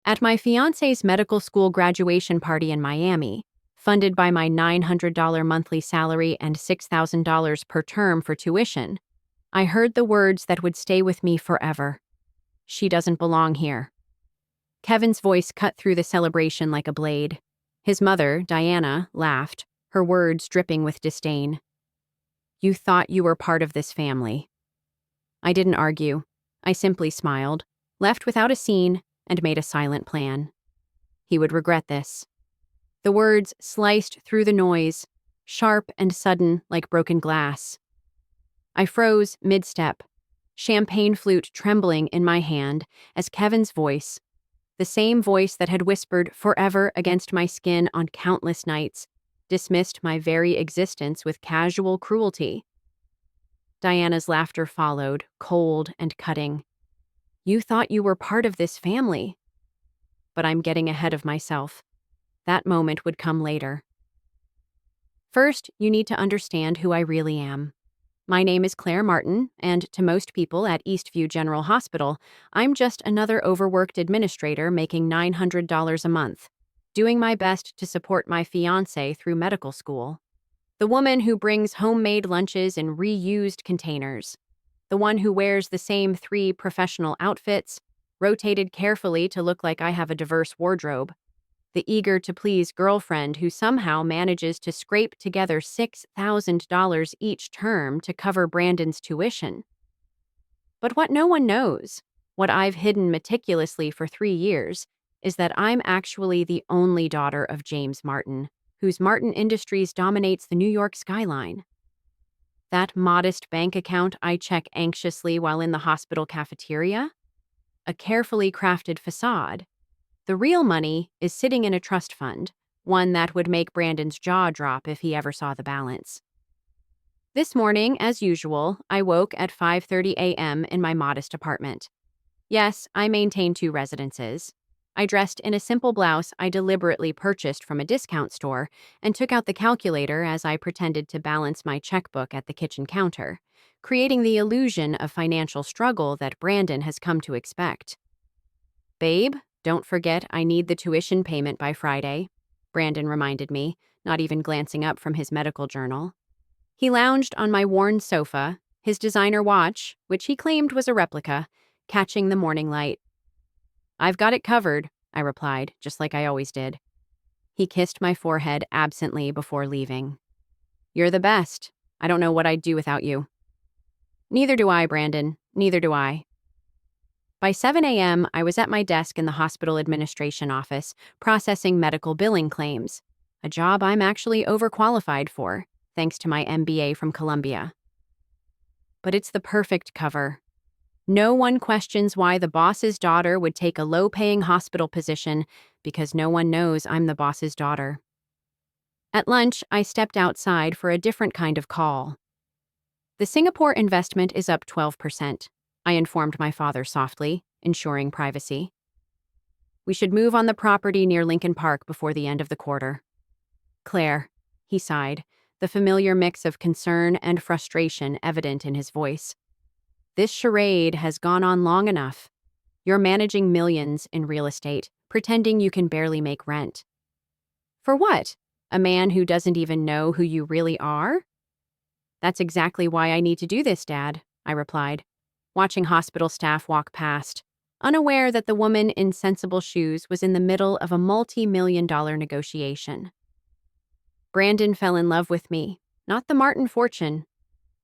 At my fiance's medical school graduation party in Miami, funded by my $900 monthly salary and $6,000 per term for tuition, I heard the words that would stay with me forever. She doesn't belong here. Kevin's voice cut through the celebration like a blade. His mother, Diana, laughed, her words dripping with disdain. You thought you were part of this family. I didn't argue. I simply smiled, left without a scene, and made a silent plan. He would regret this. The words sliced through the noise, sharp and sudden like broken glass. I froze mid-step, champagne flute trembling in my hand as Kevin's voice, the same voice that had whispered forever against my skin on countless nights, dismissed my very existence with casual cruelty. Diana's laughter followed, cold and cutting. You thought you were part of this family. But I'm getting ahead of myself. That moment would come later. First, you need to understand who I really am. My name is Claire Martin, and to most people at Eastview General Hospital, I'm just another overworked administrator making $900 a month, doing my best to support my fiancé through medical school. The woman who brings homemade lunches in reused containers. The one who wears the same 3 professional outfits, rotated carefully to look like I have a diverse wardrobe. The eager-to-please girlfriend who somehow manages to scrape together $6,000 each term to cover Brandon's tuition. But what no one knows, what I've hidden meticulously for 3 years, is that I'm actually the only daughter of James Martin, whose Martin Industries dominates the New York skyline. That modest bank account I check anxiously while in the hospital cafeteria? A carefully crafted facade. The real money is sitting in a trust fund, one that would make Brandon's jaw drop if he ever saw the balance. This morning, as usual, I woke at 5:30 a.m. in my modest apartment. Yes, I maintain 2 residences. I dressed in a simple blouse I deliberately purchased from a discount store and took out the calculator as I pretended to balance my checkbook at the kitchen counter, creating the illusion of financial struggle that Brandon has come to expect. Babe, don't forget I need the tuition payment by Friday, Brandon reminded me, not even glancing up from his medical journal. He lounged on my worn sofa, his designer watch, which he claimed was a replica, catching the morning light. I've got it covered, I replied, just like I always did. He kissed my forehead absently before leaving. You're the best. I don't know what I'd do without you. Neither do I, Brandon. Neither do I. By 7 a.m., I was at my desk in the hospital administration office, processing medical billing claims, a job I'm actually overqualified for, thanks to my MBA from Columbia. But it's the perfect cover. No one questions why the boss's daughter would take a low-paying hospital position because no one knows I'm the boss's daughter. At lunch, I stepped outside for a different kind of call. The Singapore investment is up 12%, I informed my father softly, ensuring privacy. We should move on the property near Lincoln Park before the end of the quarter. Claire, he sighed, the familiar mix of concern and frustration evident in his voice. This charade has gone on long enough. You're managing millions in real estate, pretending you can barely make rent. For what? A man who doesn't even know who you really are? That's exactly why I need to do this, Dad, I replied, watching hospital staff walk past, unaware that the woman in sensible shoes was in the middle of a multi-million-dollar negotiation. Brandon fell in love with me, not the Martin fortune.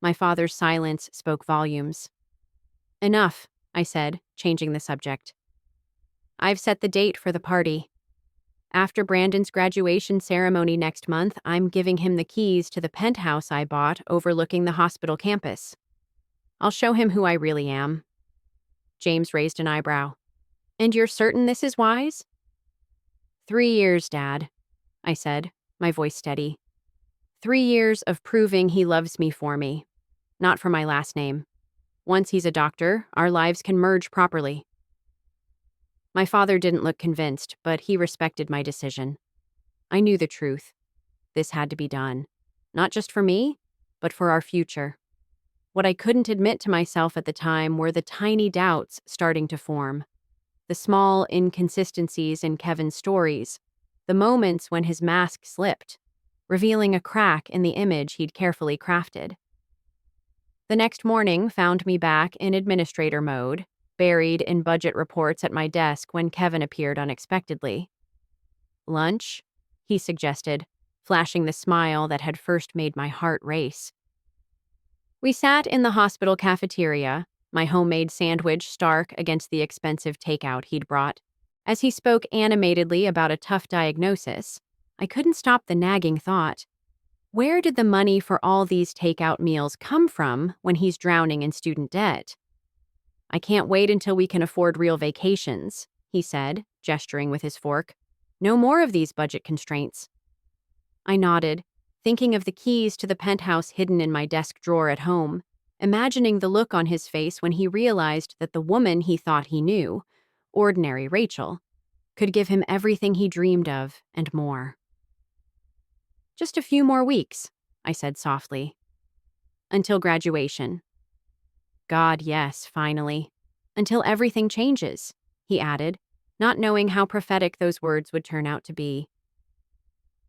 My father's silence spoke volumes. Enough, I said, changing the subject. I've set the date for the party. After Brandon's graduation ceremony next month, I'm giving him the keys to the penthouse I bought overlooking the hospital campus. I'll show him who I really am. James raised an eyebrow. And you're certain this is wise? 3 years, Dad, I said, my voice steady. 3 years of proving he loves me for me, not for my last name. Once he's a doctor, our lives can merge properly. My father didn't look convinced, but he respected my decision. I knew the truth. This had to be done. Not just for me, but for our future. What I couldn't admit to myself at the time were the tiny doubts starting to form. The small inconsistencies in Kevin's stories, the moments when his mask slipped, revealing a crack in the image he'd carefully crafted. The next morning found me back in administrator mode, buried in budget reports at my desk when Kevin appeared unexpectedly. "Lunch?" he suggested, flashing the smile that had first made my heart race. We sat in the hospital cafeteria, my homemade sandwich stark against the expensive takeout he'd brought. As he spoke animatedly about a tough diagnosis, I couldn't stop the nagging thought: where did the money for all these takeout meals come from when he's drowning in student debt? "I can't wait until we can afford real vacations," he said, gesturing with his fork. "No more of these budget constraints." I nodded, thinking of the keys to the penthouse hidden in my desk drawer at home, imagining the look on his face when he realized that the woman he thought he knew, ordinary Rachel, could give him everything he dreamed of and more. "Just a few more weeks," I said softly. "Until graduation." "God, yes, finally. Until everything changes," he added, not knowing how prophetic those words would turn out to be.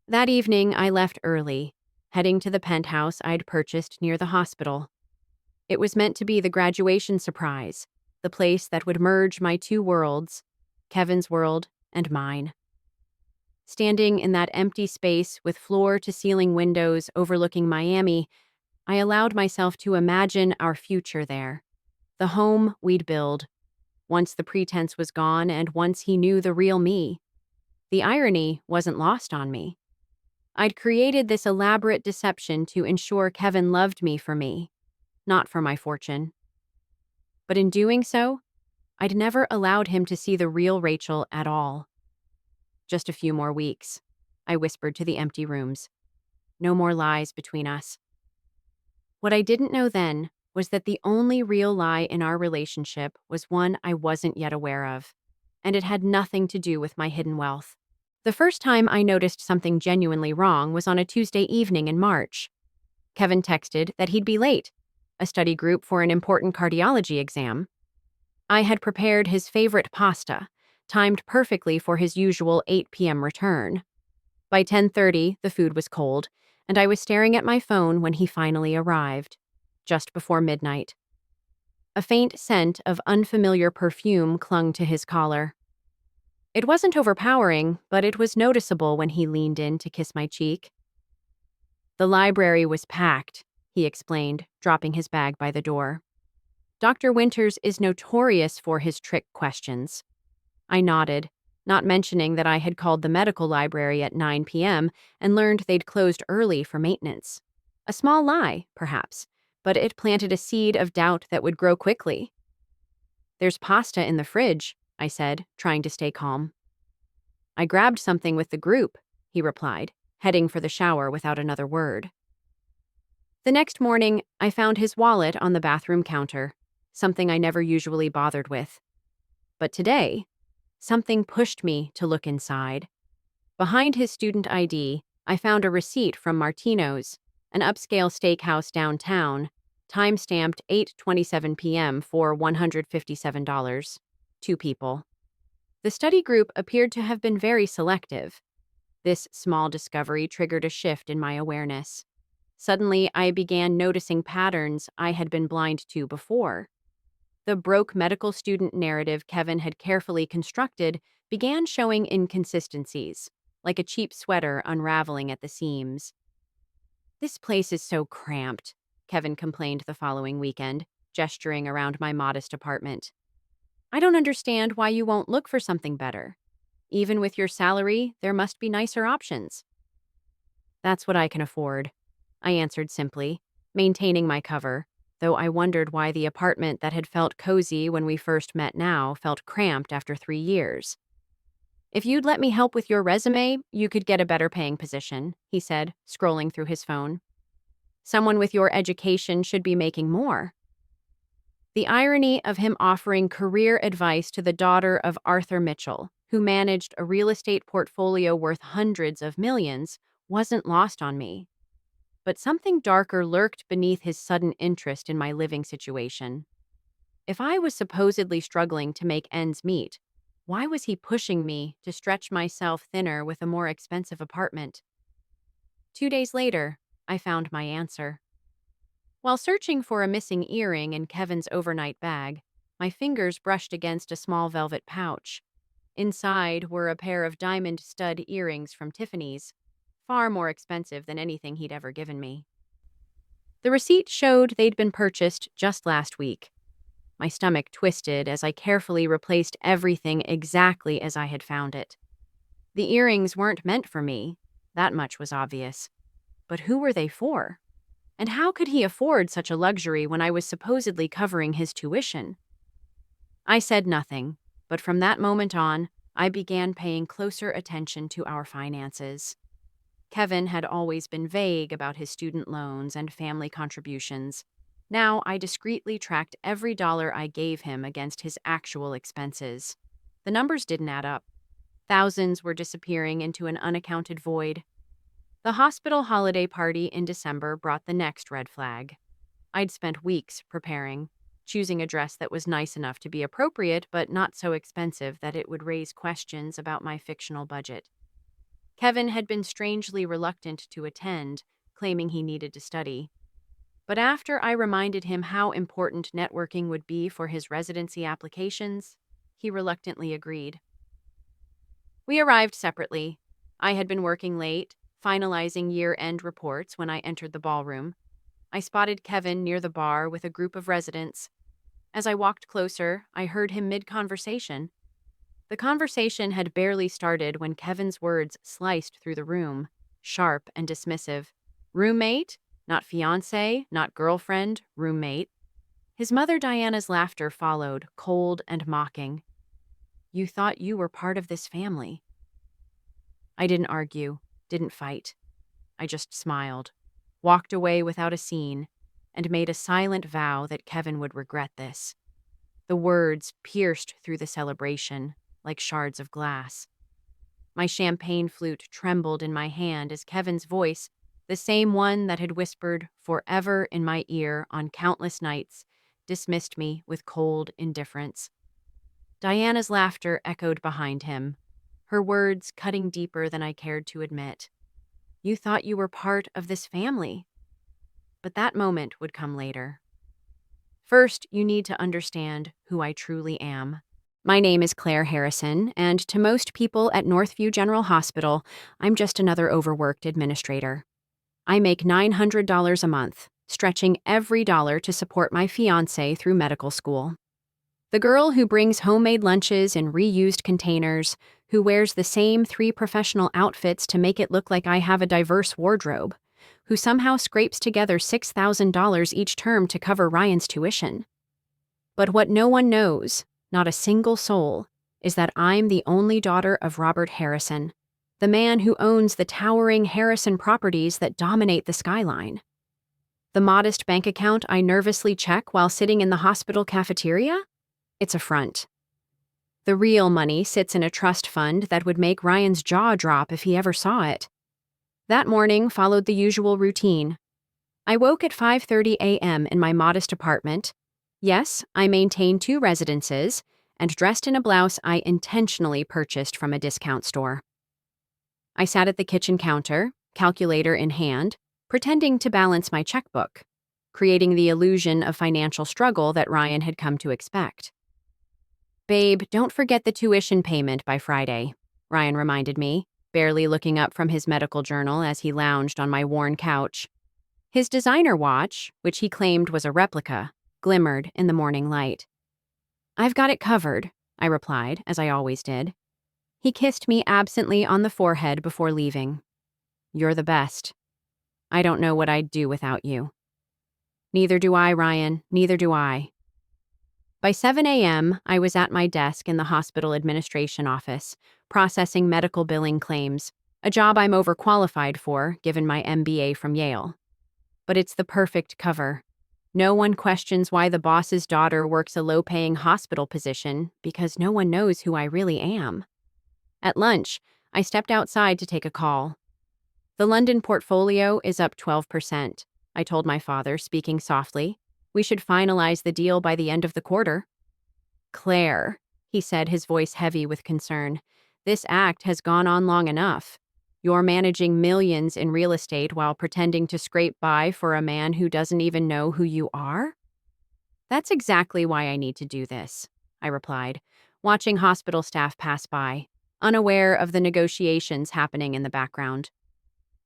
That evening, I left early, heading to the penthouse I'd purchased near the hospital. It was meant to be the graduation surprise, the place that would merge my two worlds, Kevin's world and mine. Standing in that empty space with floor-to-ceiling windows overlooking Miami, I allowed myself to imagine our future there, the home we'd build, once the pretense was gone and once he knew the real me. The irony wasn't lost on me. I'd created this elaborate deception to ensure Kevin loved me for me, not for my fortune. But in doing so, I'd never allowed him to see the real Rachel at all. "Just a few more weeks," I whispered to the empty rooms. "No more lies between us." What I didn't know then was that the only real lie in our relationship was one I wasn't yet aware of, and it had nothing to do with my hidden wealth. The first time I noticed something genuinely wrong was on a Tuesday evening in March. Kevin texted that he'd be late, a study group for an important cardiology exam. I had prepared his favorite pasta, timed perfectly for his usual 8 p.m. return. By 10:30, the food was cold, and I was staring at my phone when he finally arrived, just before midnight. A faint scent of unfamiliar perfume clung to his collar. It wasn't overpowering, but it was noticeable when he leaned in to kiss my cheek. "The library was packed," he explained, dropping his bag by the door. "Dr. Winters is notorious for his trick questions." I nodded, not mentioning that I had called the medical library at 9 p.m. and learned they'd closed early for maintenance. A small lie, perhaps, but it planted a seed of doubt that would grow quickly. "There's pasta in the fridge," I said, trying to stay calm. "I grabbed something with the group," he replied, heading for the shower without another word. The next morning, I found his wallet on the bathroom counter, something I never usually bothered with. But today, something pushed me to look inside. Behind his student ID, I found a receipt from Martino's, an upscale steakhouse downtown, time-stamped 8:27 p.m. for $157. 2 people. The study group appeared to have been very selective. This small discovery triggered a shift in my awareness. Suddenly, I began noticing patterns I had been blind to before. The broke medical student narrative Kevin had carefully constructed began showing inconsistencies, like a cheap sweater unraveling at the seams. "This place is so cramped," Kevin complained the following weekend, gesturing around my modest apartment. "I don't understand why you won't look for something better. Even with your salary, there must be nicer options." "That's what I can afford," I answered simply, maintaining my cover, though I wondered why the apartment that had felt cozy when we first met now felt cramped after 3 years. "If you'd let me help with your resume, you could get a better paying position," he said, scrolling through his phone. "Someone with your education should be making more." The irony of him offering career advice to the daughter of Arthur Mitchell, who managed a real estate portfolio worth hundreds of millions, wasn't lost on me. But something darker lurked beneath his sudden interest in my living situation. If I was supposedly struggling to make ends meet, Why was he pushing me to stretch myself thinner with a more expensive apartment? 2 days later, I found my answer. While searching for a missing earring in Kevin's overnight bag, my fingers brushed against a small velvet pouch. Inside were a pair of diamond stud earrings from Tiffany's, far more expensive than anything he'd ever given me. The receipt showed they'd been purchased just last week. My stomach twisted as I carefully replaced everything exactly as I had found it. The earrings weren't meant for me, that much was obvious. But who were they for? And how could he afford such a luxury when I was supposedly covering his tuition? I said nothing, but from that moment on, I began paying closer attention to our finances. Kevin had always been vague about his student loans and family contributions. Now I discreetly tracked every dollar I gave him against his actual expenses. The numbers didn't add up. Thousands were disappearing into an unaccounted void. The hospital holiday party in December brought the next red flag. I'd spent weeks preparing, choosing a dress that was nice enough to be appropriate but not so expensive that it would raise questions about my fictional budget. Kevin had been strangely reluctant to attend, claiming he needed to study. But after I reminded him how important networking would be for his residency applications, he reluctantly agreed. We arrived separately. I had been working late, finalizing year-end reports when I entered the ballroom. I spotted Kevin near the bar with a group of residents. As I walked closer, I heard him mid-conversation. The conversation had barely started when Kevin's words sliced through the room, sharp and dismissive. Roommate? Not fiancé, not girlfriend, roommate. His mother Diana's laughter followed, cold and mocking. You thought you were part of this family. I didn't argue, didn't fight. I just smiled, walked away without a scene, and made a silent vow that Kevin would regret this. The words pierced through the celebration, like shards of glass. My champagne flute trembled in my hand as Kevin's voice, the same one that had whispered forever in my ear on countless nights, dismissed me with cold indifference. Diana's laughter echoed behind him, her words cutting deeper than I cared to admit. You thought you were part of this family. But that moment would come later. First, you need to understand who I truly am. My name is Claire Harrison, and to most people at Northview General Hospital, I'm just another overworked administrator. I make $900 a month, stretching every dollar to support my fiancé through medical school. The girl who brings homemade lunches in reused containers, who wears the same 3 professional outfits to make it look like I have a diverse wardrobe, who somehow scrapes together $6,000 each term to cover Ryan's tuition. But what no one knows, not a single soul, is that I'm the only daughter of Robert Harrison, the man who owns the towering Harrison properties that dominate the skyline. The modest bank account I nervously check while sitting in the hospital cafeteria? It's a front. The real money sits in a trust fund that would make Ryan's jaw drop if he ever saw it. That morning followed the usual routine. I woke at 5:30 a.m. in my modest apartment. Yes, I maintain 2 residences, and dressed in a blouse I intentionally purchased from a discount store. I sat at the kitchen counter, calculator in hand, pretending to balance my checkbook, creating the illusion of financial struggle that Ryan had come to expect. Babe, don't forget the tuition payment by Friday, Ryan reminded me, barely looking up from his medical journal as he lounged on my worn couch. His designer watch, which he claimed was a replica, glimmered in the morning light. I've got it covered, I replied, as I always did. He kissed me absently on the forehead before leaving. You're the best. I don't know what I'd do without you. Neither do I, Ryan, neither do I. By 7 a.m., I was at my desk in the hospital administration office, processing medical billing claims, a job I'm overqualified for, given my MBA from Yale. But it's the perfect cover. No one questions why the boss's daughter works a low-paying hospital position because no one knows who I really am. At lunch, I stepped outside to take a call. The London portfolio is up 12%, I told my father, speaking softly. We should finalize the deal by the end of the quarter. Claire, he said, his voice heavy with concern. "This act has gone on long enough. You're managing millions in real estate while pretending to scrape by for a man who doesn't even know who you are?" "That's exactly why I need to do this," I replied, watching hospital staff pass by, unaware of the negotiations happening in the background.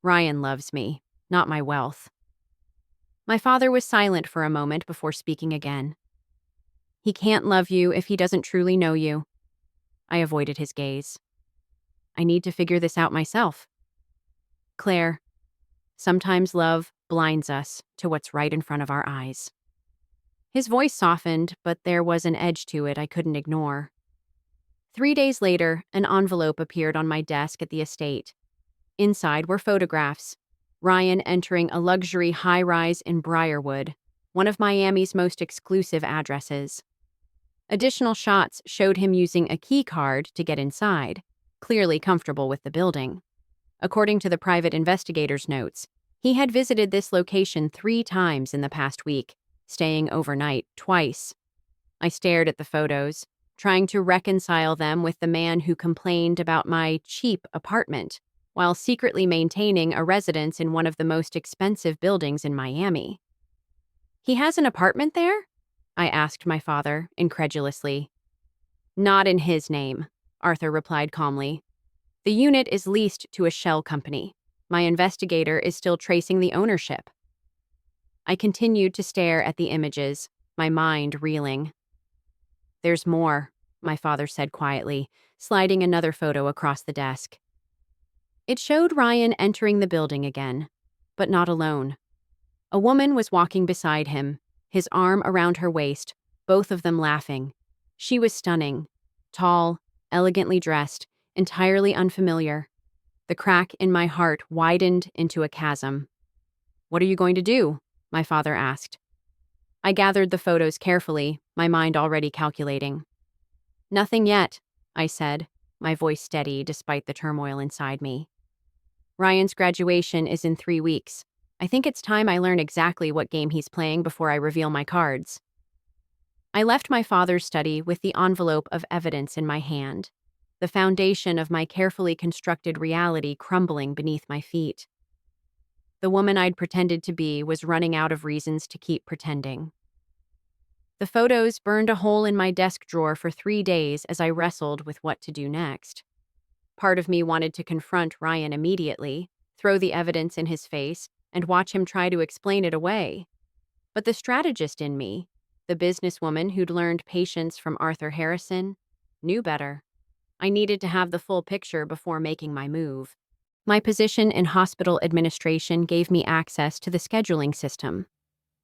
"Ryan loves me, not my wealth." My father was silent for a moment before speaking again. "He can't love you if he doesn't truly know you." I avoided his gaze. "I need to figure this out myself." "Claire, sometimes love blinds us to what's right in front of our eyes." His voice softened, but there was an edge to it I couldn't ignore. 3 days later, an envelope appeared on my desk at the estate. Inside were photographs. Ryan entering a luxury high-rise in Briarwood, one of Miami's most exclusive addresses. Additional shots showed him using a key card to get inside, clearly comfortable with the building. According to the private investigator's notes, he had visited this location 3 times in the past week, staying overnight twice. I stared at the photos, trying to reconcile them with the man who complained about my cheap apartment, while secretly maintaining a residence in one of the most expensive buildings in Miami. "He has an apartment there?" I asked my father, incredulously. "Not in his name," Arthur replied calmly. "The unit is leased to a shell company. My investigator is still tracing the ownership." I continued to stare at the images, my mind reeling. "There's more," my father said quietly, sliding another photo across the desk. It showed Ryan entering the building again, but not alone. A woman was walking beside him, his arm around her waist, both of them laughing. She was stunning, tall, elegantly dressed, entirely unfamiliar. The crack in my heart widened into a chasm. "What are you going to do?" my father asked. I gathered the photos carefully, my mind already calculating. "Nothing yet," I said, my voice steady despite the turmoil inside me. "Ryan's graduation is in 3 weeks. I think it's time I learn exactly what game he's playing before I reveal my cards." I left my father's study with the envelope of evidence in my hand, the foundation of my carefully constructed reality crumbling beneath my feet. The woman I'd pretended to be was running out of reasons to keep pretending. The photos burned a hole in my desk drawer for 3 days as I wrestled with what to do next. Part of me wanted to confront Ryan immediately, throw the evidence in his face, and watch him try to explain it away. But the strategist in me, the businesswoman who'd learned patience from Arthur Harrison, knew better. I needed to have the full picture before making my move. My position in hospital administration gave me access to the scheduling system.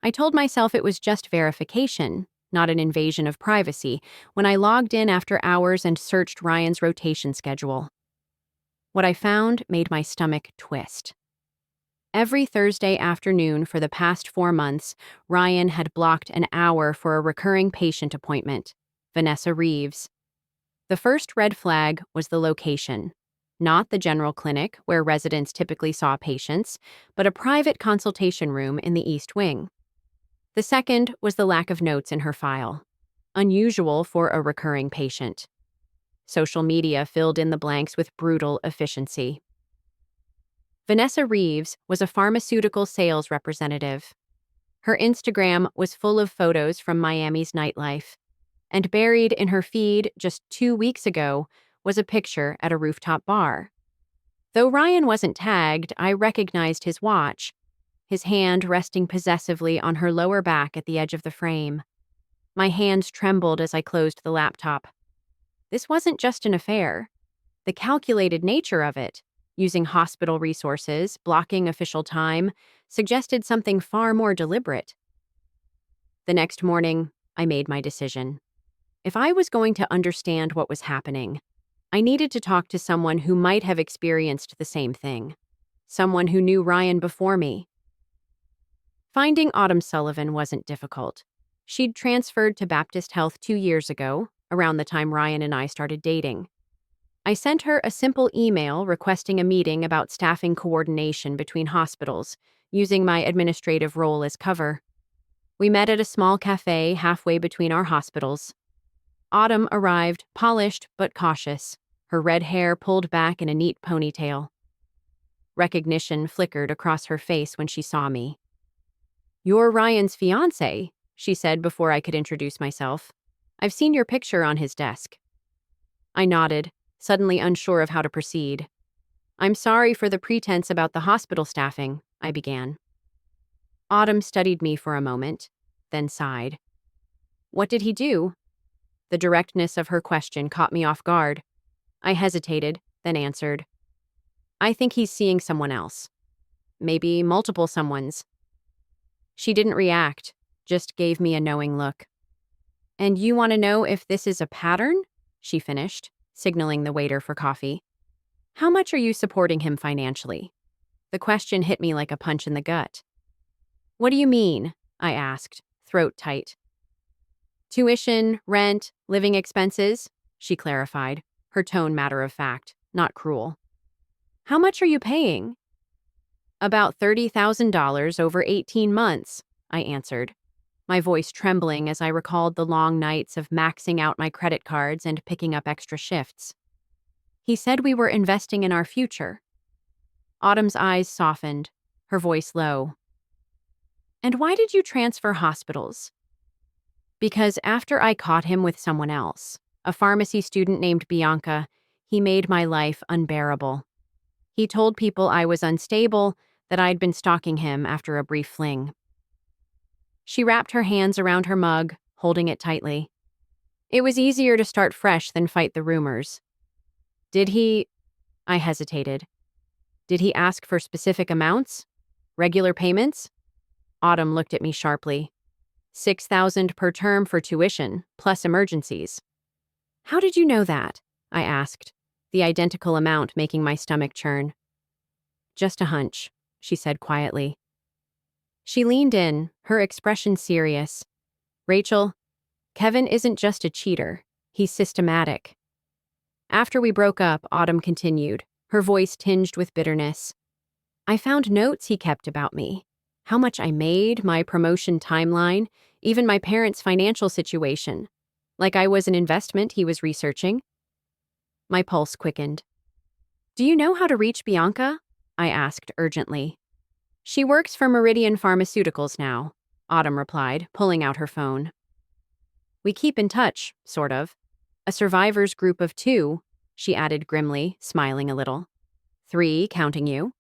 I told myself it was just verification, not an invasion of privacy, when I logged in after hours and searched Ryan's rotation schedule. What I found made my stomach twist. Every Thursday afternoon for the past 4 months, Ryan had blocked an hour for a recurring patient appointment, Vanessa Reeves. The first red flag was the location. Not the general clinic, where residents typically saw patients, but a private consultation room in the East Wing. The second was the lack of notes in her file, unusual for a recurring patient. Social media filled in the blanks with brutal efficiency. Vanessa Reeves was a pharmaceutical sales representative. Her Instagram was full of photos from Miami's nightlife, and buried in her feed just 2 weeks ago was a picture at a rooftop bar. Though Ryan wasn't tagged, I recognized his watch, his hand resting possessively on her lower back at the edge of the frame. My hands trembled as I closed the laptop. This wasn't just an affair. The calculated nature of it, using hospital resources, blocking official time, suggested something far more deliberate. The next morning, I made my decision. If I was going to understand what was happening, I needed to talk to someone who might have experienced the same thing. Someone who knew Ryan before me. Finding Autumn Sullivan wasn't difficult. She'd transferred to Baptist Health 2 years ago, around the time Ryan and I started dating. I sent her a simple email requesting a meeting about staffing coordination between hospitals, using my administrative role as cover. We met at a small cafe halfway between our hospitals. Autumn arrived, polished but cautious, her red hair pulled back in a neat ponytail. Recognition flickered across her face when she saw me. "You're Ryan's fiancé," she said before I could introduce myself. "I've seen your picture on his desk." I nodded, suddenly unsure of how to proceed. "I'm sorry for the pretense about the hospital staffing," I began. Autumn studied me for a moment, then sighed. "What did he do?" The directness of her question caught me off guard. I hesitated, then answered, "I think he's seeing someone else. Maybe multiple someones." She didn't react, just gave me a knowing look. "And you want to know if this is a pattern?" she finished, signaling the waiter for coffee. "How much are you supporting him financially?" The question hit me like a punch in the gut. "What do you mean?" I asked, throat tight. "Tuition, rent, living expenses," she clarified, her tone matter of fact, not cruel. "How much are you paying?" "About $30,000 over 18 months, I answered, my voice trembling as I recalled the long nights of maxing out my credit cards and picking up extra shifts. "He said we were investing in our future." Autumn's eyes softened, her voice low. "And why did you transfer hospitals?" "Because after I caught him with someone else, a pharmacy student named Bianca, he made my life unbearable. He told people I was unstable, that I'd been stalking him after a brief fling." She wrapped her hands around her mug, holding it tightly. "It was easier to start fresh than fight the rumors." "Did he—" I hesitated. "Did he ask for specific amounts? Regular payments?" Autumn looked at me sharply. "6,000 per term for tuition, plus emergencies." "How did you know that?" I asked, the identical amount making my stomach churn. "Just a hunch," she said quietly. She leaned in, her expression serious. "Rachel, Kevin isn't just a cheater. He's systematic." After we broke up, Autumn continued, her voice tinged with bitterness. "I found notes he kept about me. How much I made, my promotion timeline, even my parents' financial situation. Like I was an investment he was researching." My pulse quickened. "Do you know how to reach Bianca?" I asked urgently. "She works for Meridian Pharmaceuticals now," Autumn replied, pulling out her phone. "We keep in touch, sort of. A survivors group of 2, she added grimly, smiling a little. 3, counting you."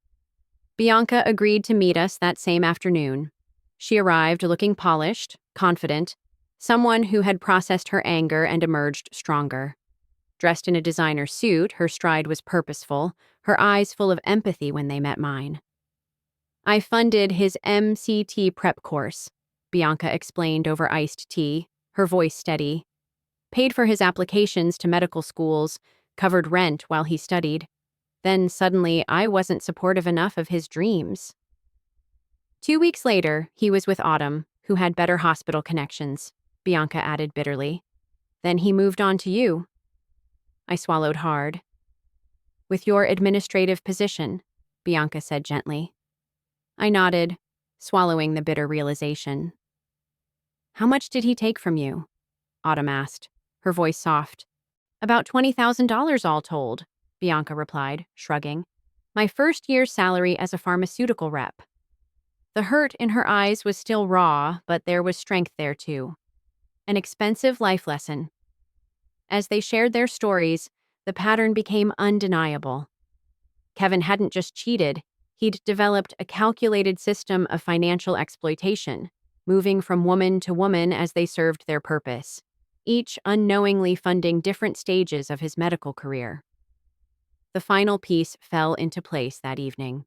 Bianca agreed to meet us that same afternoon. She arrived looking polished, confident, someone who had processed her anger and emerged stronger. Dressed in a designer suit, her stride was purposeful, her eyes full of empathy when they met mine. "I funded his MCT prep course," Bianca explained over iced tea, her voice steady. "Paid for his applications to medical schools, covered rent while he studied. Then suddenly I wasn't supportive enough of his dreams." 2 weeks later, he was with Autumn, who had better hospital connections, Bianca added bitterly. "Then he moved on to you." I swallowed hard. "With your administrative position," Bianca said gently. I nodded, swallowing the bitter realization. "How much did he take from you?" Autumn asked, her voice soft. "About $20,000 all told," Bianca replied, shrugging. "My first year's salary as a pharmaceutical rep." The hurt in her eyes was still raw, but there was strength there too. An expensive life lesson. As they shared their stories, the pattern became undeniable. Kevin hadn't just cheated, he'd developed a calculated system of financial exploitation, moving from woman to woman as they served their purpose, each unknowingly funding different stages of his medical career. The final piece fell into place that evening.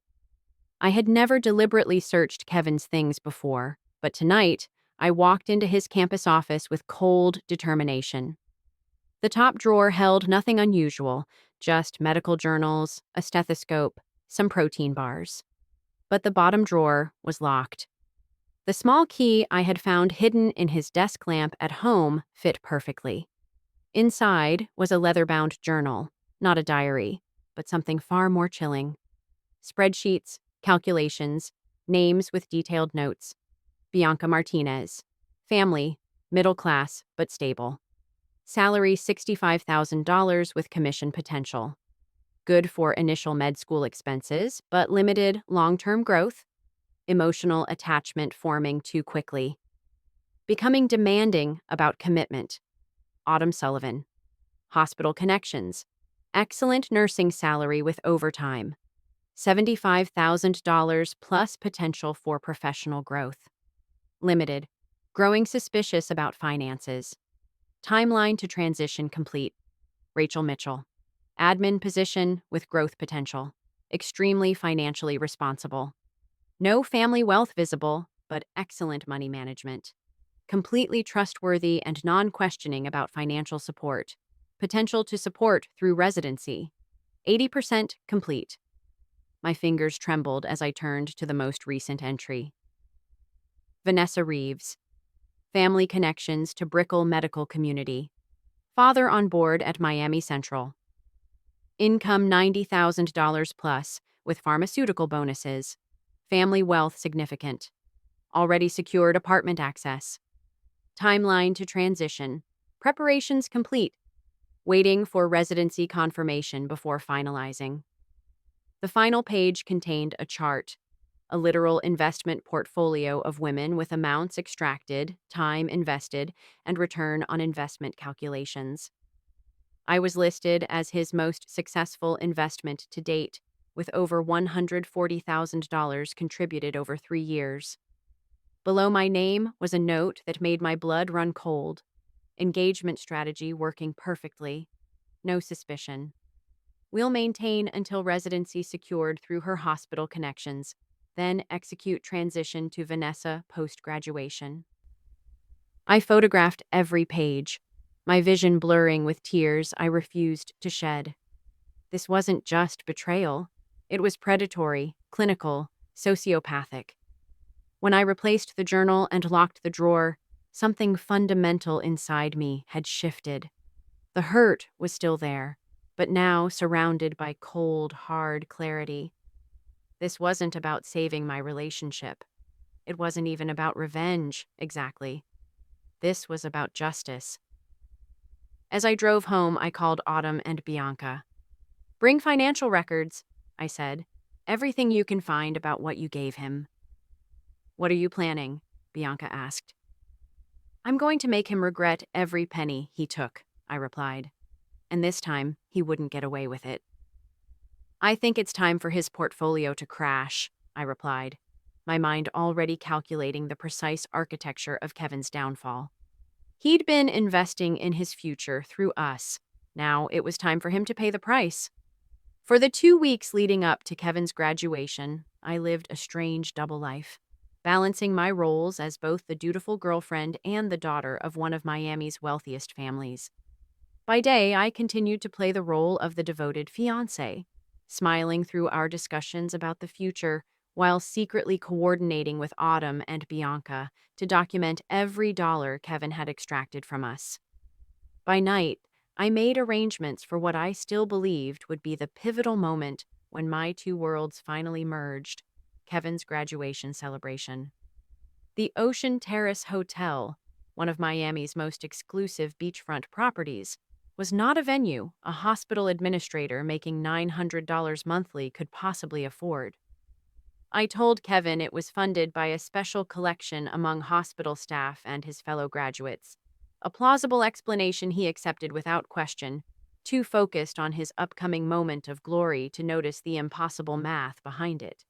I had never deliberately searched Kevin's things before, but tonight, I walked into his campus office with cold determination. The top drawer held nothing unusual, just medical journals, a stethoscope, some protein bars. But the bottom drawer was locked. The small key I had found hidden in his desk lamp at home fit perfectly. Inside was a leather-bound journal, not a diary, but something far more chilling. Spreadsheets, calculations, names with detailed notes. Bianca Martinez. Family, middle class, but stable. Salary $65,000 with commission potential. Good for initial med school expenses, but limited long-term growth. Emotional attachment forming too quickly. Becoming demanding about commitment. Autumn Sullivan. Hospital connections. Excellent nursing salary with overtime. $75,000 plus potential for professional growth. Limited. Growing suspicious about finances. Timeline to transition complete. Rachel Mitchell. Admin position with growth potential. Extremely financially responsible. No family wealth visible, but excellent money management. Completely trustworthy and non-questioning about financial support. Potential to support through residency. 80% complete. My fingers trembled as I turned to the most recent entry. Vanessa Reeves. Family connections to Brickell Medical Community. Father on board at Miami Central. Income $90,000 plus, with pharmaceutical bonuses. Family wealth significant. Already secured apartment access. Timeline to transition. Preparations complete. Waiting for residency confirmation before finalizing. The final page contained a chart, a literal investment portfolio of women with amounts extracted, time invested, and return on investment calculations. I was listed as his most successful investment to date, with over $140,000 contributed over 3 years. Below my name was a note that made my blood run cold. Engagement strategy working perfectly. No suspicion. We'll maintain until residency secured through her hospital connections, then execute transition to Vanessa post-graduation. I photographed every page, my vision blurring with tears I refused to shed. This wasn't just betrayal. It was predatory, clinical, sociopathic. When I replaced the journal and locked the drawer, something fundamental inside me had shifted. The hurt was still there, but now surrounded by cold, hard clarity. This wasn't about saving my relationship. It wasn't even about revenge, exactly. This was about justice. As I drove home, I called Autumn and Bianca. "Bring financial records," I said. "Everything you can find about what you gave him." "What are you planning?" Bianca asked. "I'm going to make him regret every penny he took," I replied. And this time, he wouldn't get away with it. "I think it's time for his portfolio to crash," I replied, my mind already calculating the precise architecture of Kevin's downfall. He'd been investing in his future through us. Now it was time for him to pay the price. For the 2 weeks leading up to Kevin's graduation, I lived a strange double life, balancing my roles as both the dutiful girlfriend and the daughter of one of Miami's wealthiest families. By day, I continued to play the role of the devoted fiancé, smiling through our discussions about the future while secretly coordinating with Autumn and Bianca to document every dollar Kevin had extracted from us. By night, I made arrangements for what I still believed would be the pivotal moment when my two worlds finally merged: Kevin's graduation celebration. The Ocean Terrace Hotel, one of Miami's most exclusive beachfront properties, was not a venue a hospital administrator making $900 monthly could possibly afford. I told Kevin it was funded by a special collection among hospital staff and his fellow graduates, a plausible explanation he accepted without question, too focused on his upcoming moment of glory to notice the impossible math behind it.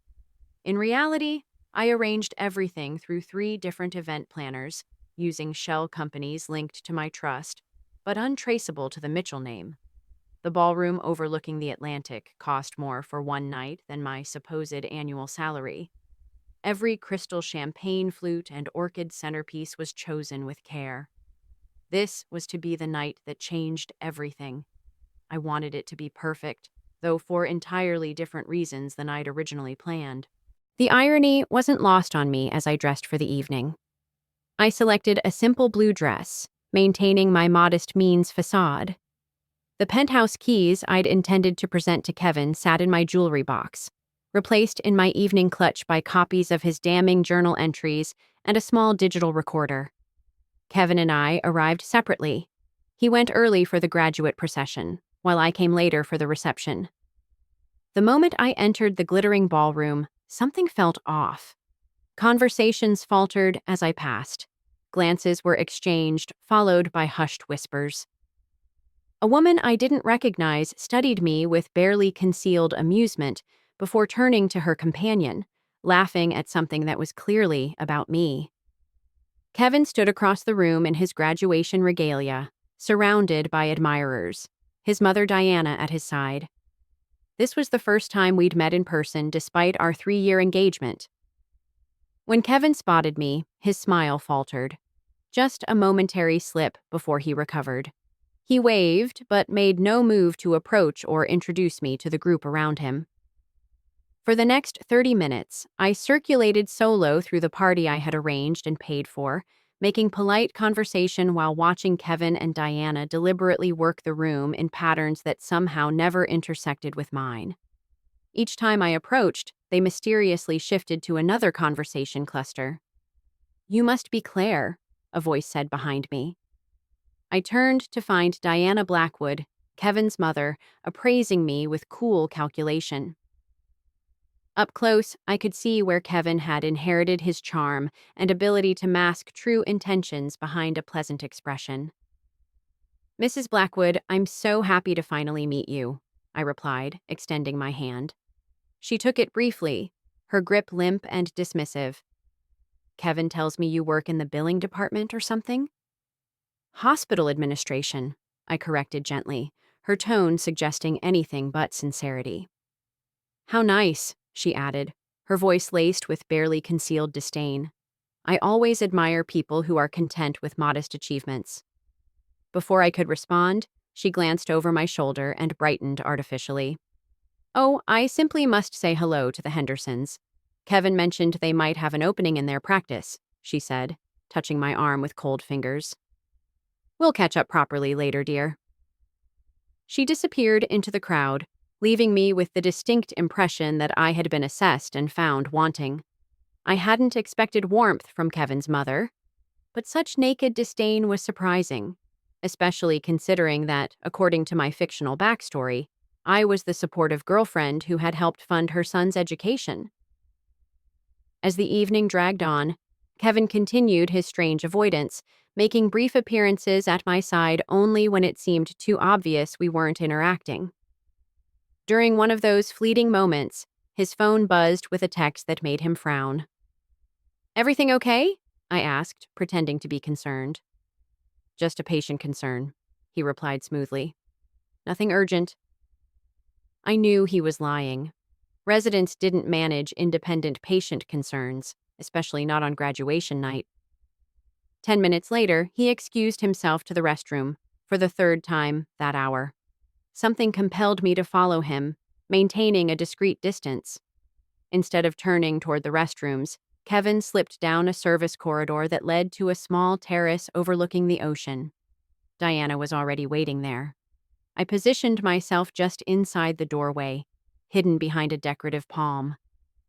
In reality, I arranged everything through 3 different event planners, using shell companies linked to my trust, but untraceable to the Mitchell name. The ballroom overlooking the Atlantic cost more for one night than my supposed annual salary. Every crystal champagne flute and orchid centerpiece was chosen with care. This was to be the night that changed everything. I wanted it to be perfect, though for entirely different reasons than I'd originally planned. The irony wasn't lost on me as I dressed for the evening. I selected a simple blue dress, maintaining my modest means facade. The penthouse keys I'd intended to present to Kevin sat in my jewelry box, replaced in my evening clutch by copies of his damning journal entries and a small digital recorder. Kevin and I arrived separately. He went early for the graduate procession, while I came later for the reception. The moment I entered the glittering ballroom, something felt off. Conversations faltered as I passed. Glances were exchanged, followed by hushed whispers. A woman I didn't recognize studied me with barely concealed amusement before turning to her companion, laughing at something that was clearly about me. Kevin stood across the room in his graduation regalia, surrounded by admirers, his mother Diana at his side. This was the first time we'd met in person despite our 3-year engagement. When Kevin spotted me, his smile faltered. Just a momentary slip before he recovered. He waved, but made no move to approach or introduce me to the group around him. For the next 30 minutes, I circulated solo through the party I had arranged and paid for, making polite conversation while watching Kevin and Diana deliberately work the room in patterns that somehow never intersected with mine. Each time I approached, they mysteriously shifted to another conversation cluster. "You must be Claire," a voice said behind me. I turned to find Diana Blackwood, Kevin's mother, appraising me with cool calculation. Up close, I could see where Kevin had inherited his charm and ability to mask true intentions behind a pleasant expression. "Mrs. Blackwood, I'm so happy to finally meet you," I replied, extending my hand. She took it briefly, her grip limp and dismissive. "Kevin tells me you work in the billing department or something?" "Hospital administration," I corrected gently, her tone suggesting anything but sincerity. "How nice," she added, her voice laced with barely concealed disdain. "I always admire people who are content with modest achievements." Before I could respond, she glanced over my shoulder and brightened artificially. "Oh, I simply must say hello to the Hendersons. Kevin mentioned they might have an opening in their practice," she said, touching my arm with cold fingers. "We'll catch up properly later, dear." She disappeared into the crowd, leaving me with the distinct impression that I had been assessed and found wanting. I hadn't expected warmth from Kevin's mother, but such naked disdain was surprising, especially considering that, according to my fictional backstory, I was the supportive girlfriend who had helped fund her son's education. As the evening dragged on, Kevin continued his strange avoidance, making brief appearances at my side only when it seemed too obvious we weren't interacting. During one of those fleeting moments, his phone buzzed with a text that made him frown. "Everything okay?" I asked, pretending to be concerned. "Just a patient concern," he replied smoothly. "Nothing urgent." I knew he was lying. Residents didn't manage independent patient concerns, especially not on graduation night. 10 minutes later, he excused himself to the restroom, for the third time that hour. Something compelled me to follow him, maintaining a discreet distance. Instead of turning toward the restrooms, Kevin slipped down a service corridor that led to a small terrace overlooking the ocean. Diana was already waiting there. I positioned myself just inside the doorway, hidden behind a decorative palm.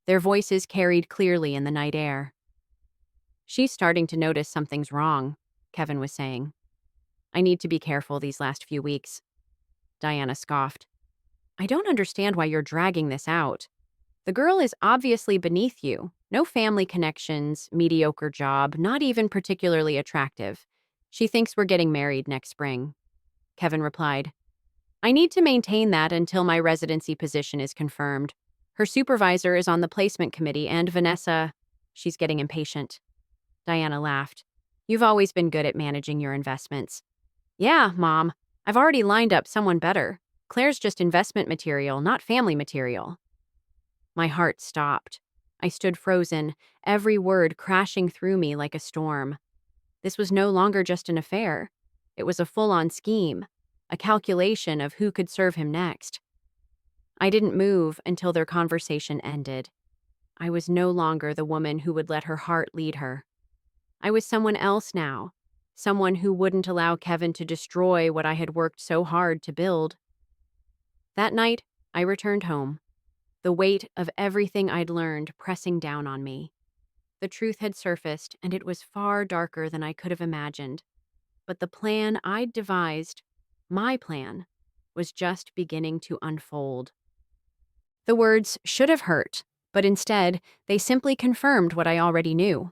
Their voices carried clearly in the night air. "She's starting to notice something's wrong," Kevin was saying. "I need to be careful these last few weeks." Diana scoffed. "I don't understand why you're dragging this out. The girl is obviously beneath you. No family connections, mediocre job, not even particularly attractive. She thinks we're getting married next spring." Kevin replied, "I need to maintain that until my residency position is confirmed. Her supervisor is on the placement committee and Vanessa..." She's getting impatient. Diana laughed. "You've always been good at managing your investments." "Yeah, Mom. I've already lined up someone better. Claire's just investment material, not family material." My heart stopped. I stood frozen, every word crashing through me like a storm. This was no longer just an affair. It was a full-on scheme, a calculation of who could serve him next. I didn't move until their conversation ended. I was no longer the woman who would let her heart lead her. I was someone else now, someone who wouldn't allow Kevin to destroy what I had worked so hard to build. That night, I returned home, the weight of everything I'd learned pressing down on me. The truth had surfaced, and it was far darker than I could have imagined. But the plan I'd devised, my plan, was just beginning to unfold. The words should have hurt, but instead, they simply confirmed what I already knew.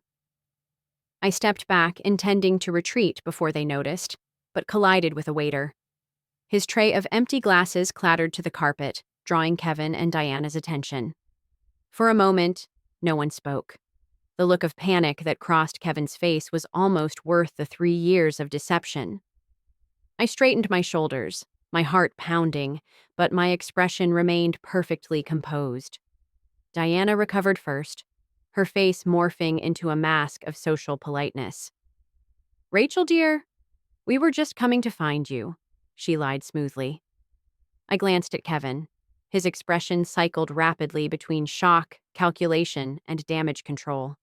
I stepped back, intending to retreat before they noticed, but collided with a waiter. His tray of empty glasses clattered to the carpet, drawing Kevin and Diana's attention. For a moment, no one spoke. The look of panic that crossed Kevin's face was almost worth the 3 years of deception. I straightened my shoulders, my heart pounding, but my expression remained perfectly composed. Diana recovered first, her face morphing into a mask of social politeness. "Rachel, dear, we were just coming to find you," she lied smoothly. I glanced at Kevin. His expression cycled rapidly between shock, calculation, and damage control.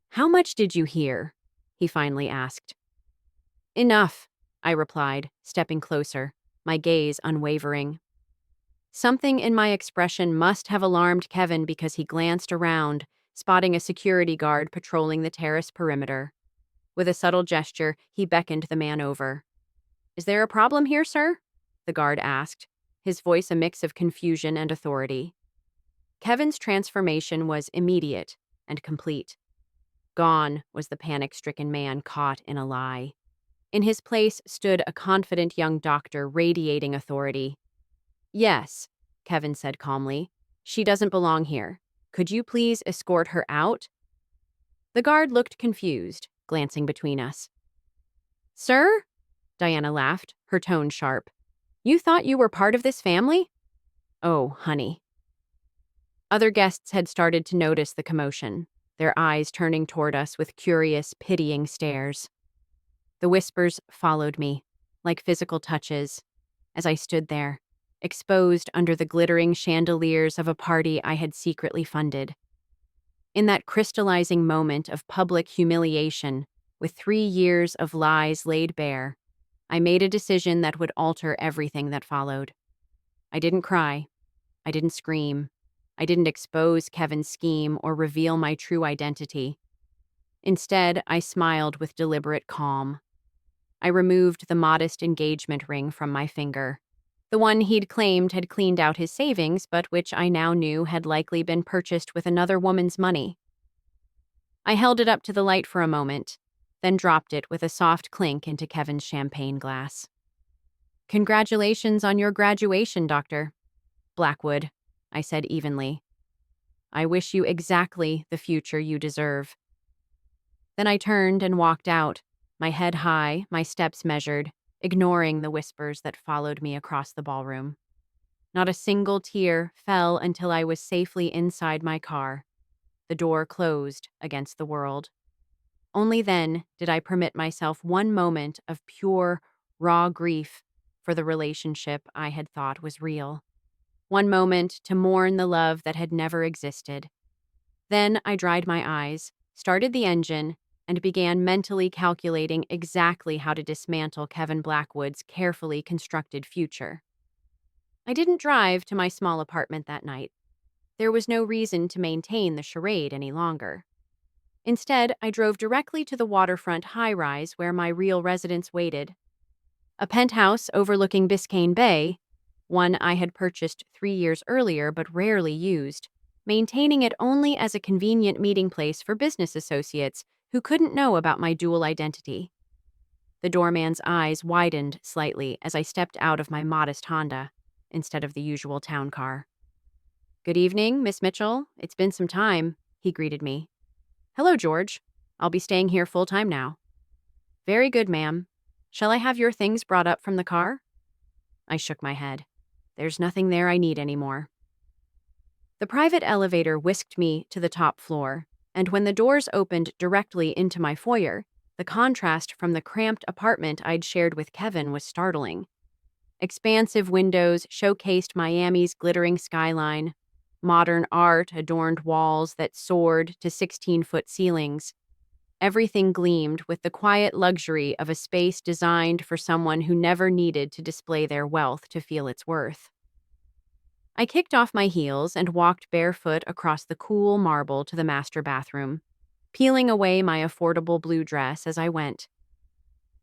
"How much did you hear?" he finally asked. "Enough," I replied, stepping closer, my gaze unwavering. Something in my expression must have alarmed Kevin because he glanced around, spotting a security guard patrolling the terrace perimeter. With a subtle gesture, he beckoned the man over. "Is there a problem here, sir?" the guard asked, his voice a mix of confusion and authority. Kevin's transformation was immediate and complete. Gone was the panic-stricken man caught in a lie. In his place stood a confident young doctor radiating authority. "Yes," Kevin said calmly. "She doesn't belong here. Could you please escort her out?" The guard looked confused, glancing between us. "Sir?" Diana laughed, her tone sharp. "You thought you were part of this family?" "Oh, honey." Other guests had started to notice the commotion, their eyes turning toward us with curious, pitying stares. The whispers followed me, like physical touches, as I stood there, exposed under the glittering chandeliers of a party I had secretly funded. In that crystallizing moment of public humiliation, with 3 years of lies laid bare, I made a decision that would alter everything that followed. I didn't cry. I didn't scream. I didn't expose Kevin's scheme or reveal my true identity. Instead, I smiled with deliberate calm. I removed the modest engagement ring from my finger, the one he'd claimed had cleaned out his savings, but which I now knew had likely been purchased with another woman's money. I held it up to the light for a moment, then dropped it with a soft clink into Kevin's champagne glass. "Congratulations on your graduation, Dr. Blackwood," I said evenly. "I wish you exactly the future you deserve." Then I turned and walked out, my head high, my steps measured, ignoring the whispers that followed me across the ballroom. Not a single tear fell until I was safely inside my car, the door closed against the world. Only then did I permit myself one moment of pure, raw grief for the relationship I had thought was real. One moment to mourn the love that had never existed. Then I dried my eyes, started the engine, and began mentally calculating exactly how to dismantle Kevin Blackwood's carefully constructed future. I didn't drive to my small apartment that night. There was no reason to maintain the charade any longer. Instead, I drove directly to the waterfront high-rise where my real residence waited. A penthouse overlooking Biscayne Bay, one I had purchased 3 years earlier but rarely used, maintaining it only as a convenient meeting place for business associates who couldn't know about my dual identity. The doorman's eyes widened slightly as I stepped out of my modest Honda instead of the usual town car. "Good evening, Miss Mitchell. It's been some time," he greeted me. "Hello, George. I'll be staying here full-time now." "Very good, ma'am. Shall I have your things brought up from the car?" I shook my head. "There's nothing there I need anymore." The private elevator whisked me to the top floor, and when the doors opened directly into my foyer, the contrast from the cramped apartment I'd shared with Kevin was startling. Expansive windows showcased Miami's glittering skyline. Modern art adorned walls that soared to 16-foot ceilings. Everything gleamed with the quiet luxury of a space designed for someone who never needed to display their wealth to feel its worth. I kicked off my heels and walked barefoot across the cool marble to the master bathroom, peeling away my affordable blue dress as I went.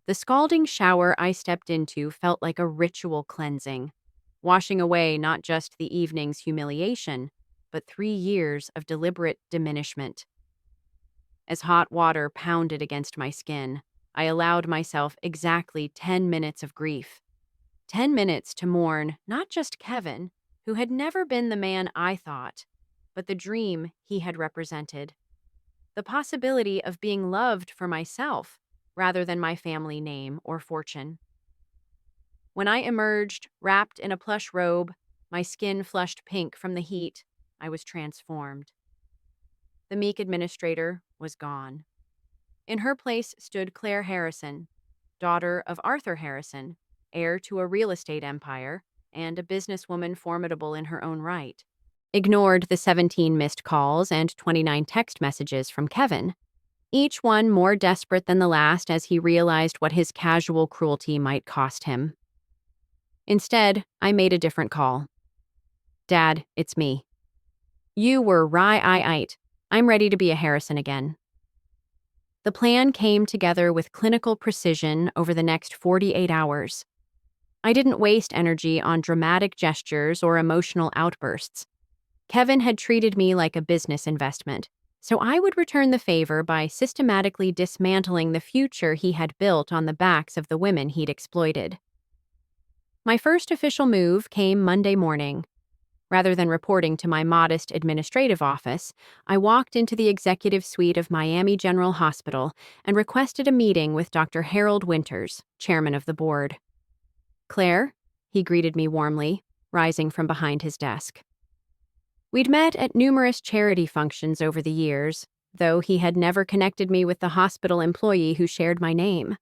The scalding shower I stepped into felt like a ritual cleansing, washing away not just the evening's humiliation, but 3 years of deliberate diminishment. As hot water pounded against my skin, I allowed myself exactly 10 minutes of grief. 10 minutes to mourn not just Kevin, who had never been the man I thought, but the dream he had represented. The possibility of being loved for myself rather than my family name or fortune. When I emerged, wrapped in a plush robe, my skin flushed pink from the heat, I was transformed. The meek administrator was gone. In her place stood Claire Harrison, daughter of Arthur Harrison, heir to a real estate empire, and a businesswoman formidable in her own right. Ignored the 17 missed calls and 29 text messages from Kevin, each one more desperate than the last as he realized what his casual cruelty might cost him. Instead, I made a different call. Dad, it's me. You were right. I'm ready to be a Harrison again. The plan came together with clinical precision over the next 48 hours. I didn't waste energy on dramatic gestures or emotional outbursts. Kevin had treated me like a business investment, so I would return the favor by systematically dismantling the future he had built on the backs of the women he'd exploited. My first official move came Monday morning. Rather than reporting to my modest administrative office, I walked into the executive suite of Miami General Hospital and requested a meeting with Dr. Harold Winters, chairman of the board. Claire, he greeted me warmly, rising from behind his desk. We'd met at numerous charity functions over the years, though he had never connected me with the hospital employee who shared my name.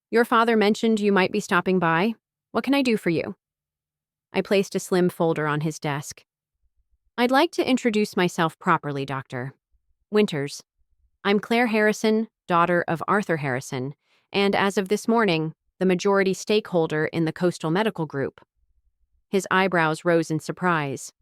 Your father mentioned you might be stopping by. What can I do for you? I placed a slim folder on his desk. I'd like to introduce myself properly, Dr. Winters. I'm Claire Harrison, daughter of Arthur Harrison, and as of this morning, the majority stakeholder in the Coastal Medical Group. His eyebrows rose in surprise.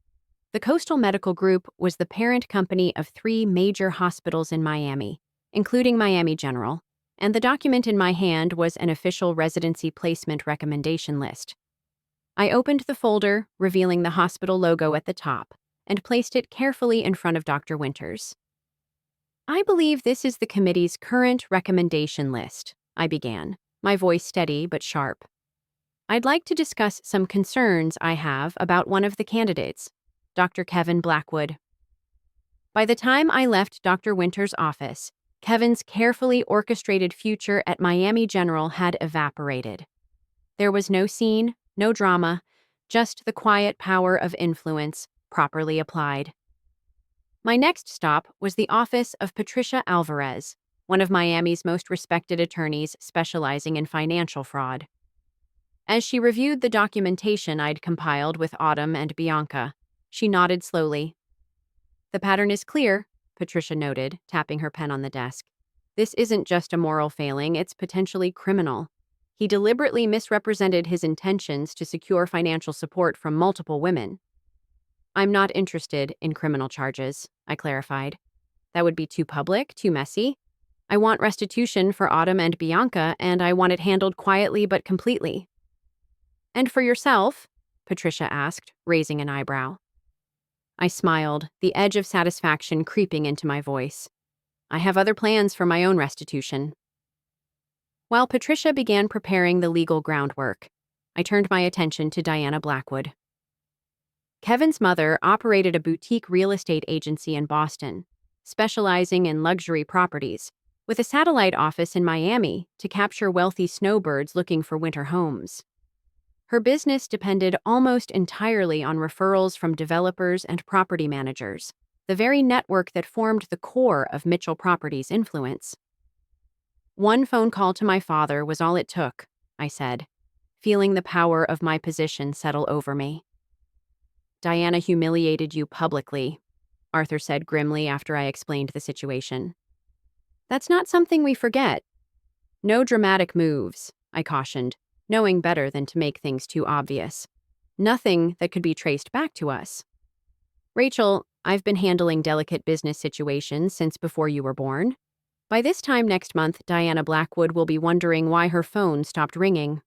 The Coastal Medical Group was the parent company of 3 major hospitals in Miami, including Miami General, and the document in my hand was an official residency placement recommendation list. I opened the folder, revealing the hospital logo at the top, and placed it carefully in front of Dr. Winters. I believe this is the committee's current recommendation list, I began, my voice steady but sharp. I'd like to discuss some concerns I have about one of the candidates, Dr. Kevin Blackwood. By the time I left Dr. Winters' office, Kevin's carefully orchestrated future at Miami General had evaporated. There was no scene, no drama, just the quiet power of influence, properly applied. My next stop was the office of Patricia Alvarez, one of Miami's most respected attorneys specializing in financial fraud. As she reviewed the documentation I'd compiled with Autumn and Bianca, she nodded slowly. The pattern is clear, Patricia noted, tapping her pen on the desk. This isn't just a moral failing, it's potentially criminal. He deliberately misrepresented his intentions to secure financial support from multiple women. I'm not interested in criminal charges, I clarified. That would be too public, too messy. I want restitution for Autumn and Bianca, and I want it handled quietly but completely. And for yourself? Patricia asked, raising an eyebrow. I smiled, the edge of satisfaction creeping into my voice. I have other plans for my own restitution. While Patricia began preparing the legal groundwork, I turned my attention to Diana Blackwood. Kevin's mother operated a boutique real estate agency in Boston, specializing in luxury properties, with a satellite office in Miami to capture wealthy snowbirds looking for winter homes. Her business depended almost entirely on referrals from developers and property managers, the very network that formed the core of Mitchell Properties' influence. One phone call to my father was all it took, I said, feeling the power of my position settle over me. Diana humiliated you publicly, Arthur said grimly after I explained the situation. That's not something we forget. No dramatic moves, I cautioned, knowing better than to make things too obvious. Nothing that could be traced back to us. Rachel, I've been handling delicate business situations since before you were born. By this time next month, Diana Blackwood will be wondering why her phone stopped ringing.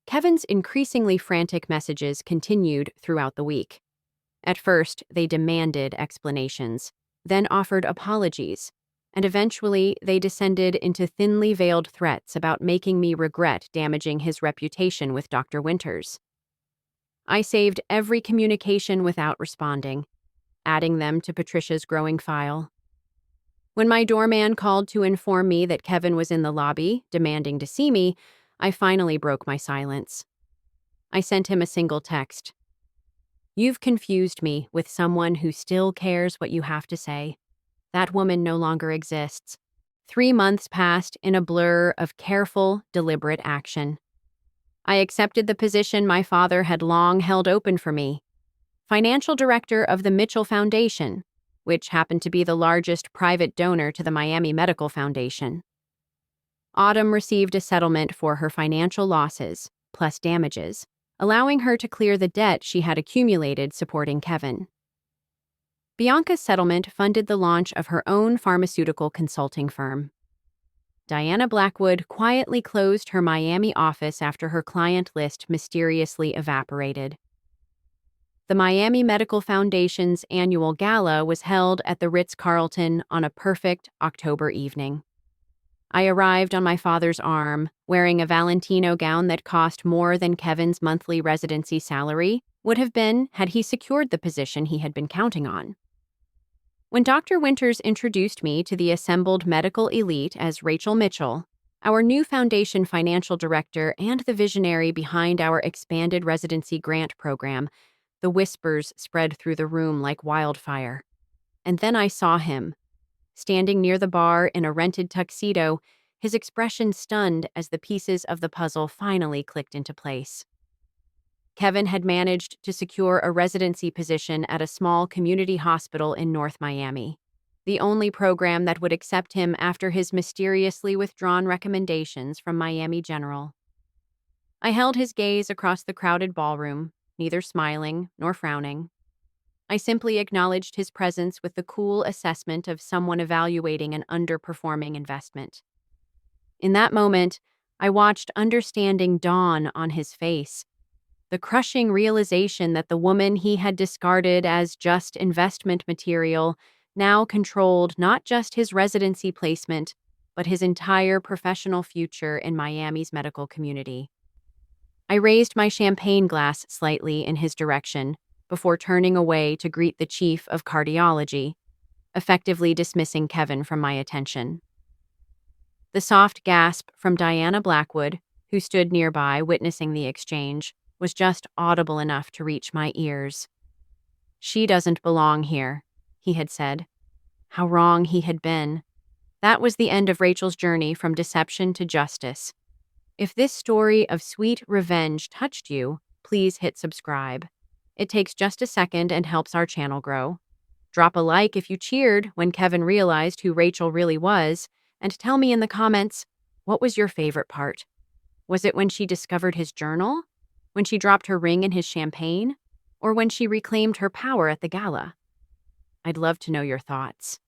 Kevin's increasingly frantic messages continued throughout the week. At first, they demanded explanations, then offered apologies, and eventually they descended into thinly veiled threats about making me regret damaging his reputation with Dr. Winters. I saved every communication without responding, adding them to Patricia's growing file. When my doorman called to inform me that Kevin was in the lobby, demanding to see me, I finally broke my silence. I sent him a single text. "You've confused me with someone who still cares what you have to say. That woman no longer exists." 3 months passed in a blur of careful, deliberate action. I accepted the position my father had long held open for me, financial director of the Mitchell Foundation, which happened to be the largest private donor to the Miami Medical Foundation. Autumn received a settlement for her financial losses, plus damages, allowing her to clear the debt she had accumulated supporting Kevin. Bianca's settlement funded the launch of her own pharmaceutical consulting firm. Diana Blackwood quietly closed her Miami office after her client list mysteriously evaporated. The Miami Medical Foundation's annual gala was held at the Ritz-Carlton on a perfect October evening. I arrived on my father's arm, wearing a Valentino gown that cost more than Kevin's monthly residency salary would have been had he secured the position he had been counting on. When Dr. Winters introduced me to the assembled medical elite as Rachel Mitchell, our new foundation financial director and the visionary behind our expanded residency grant program, the whispers spread through the room like wildfire. And then I saw him, standing near the bar in a rented tuxedo, his expression stunned as the pieces of the puzzle finally clicked into place. Kevin had managed to secure a residency position at a small community hospital in North Miami, the only program that would accept him after his mysteriously withdrawn recommendations from Miami General. I held his gaze across the crowded ballroom, neither smiling nor frowning. I simply acknowledged his presence with the cool assessment of someone evaluating an underperforming investment. In that moment, I watched understanding dawn on his face, the crushing realization that the woman he had discarded as just investment material now controlled not just his residency placement, but his entire professional future in Miami's medical community. I raised my champagne glass slightly in his direction before turning away to greet the chief of cardiology, effectively dismissing Kevin from my attention. The soft gasp from Diana Blackwood, who stood nearby witnessing the exchange, was just audible enough to reach my ears. "She doesn't belong here," he had said. How wrong he had been. That was the end of Rachel's journey from deception to justice. If this story of sweet revenge touched you, please hit subscribe. It takes just a second and helps our channel grow. Drop a like if you cheered when Kevin realized who Rachel really was, and tell me in the comments, what was your favorite part? Was it when she discovered his journal? When she dropped her ring in his champagne? Or when she reclaimed her power at the gala? I'd love to know your thoughts.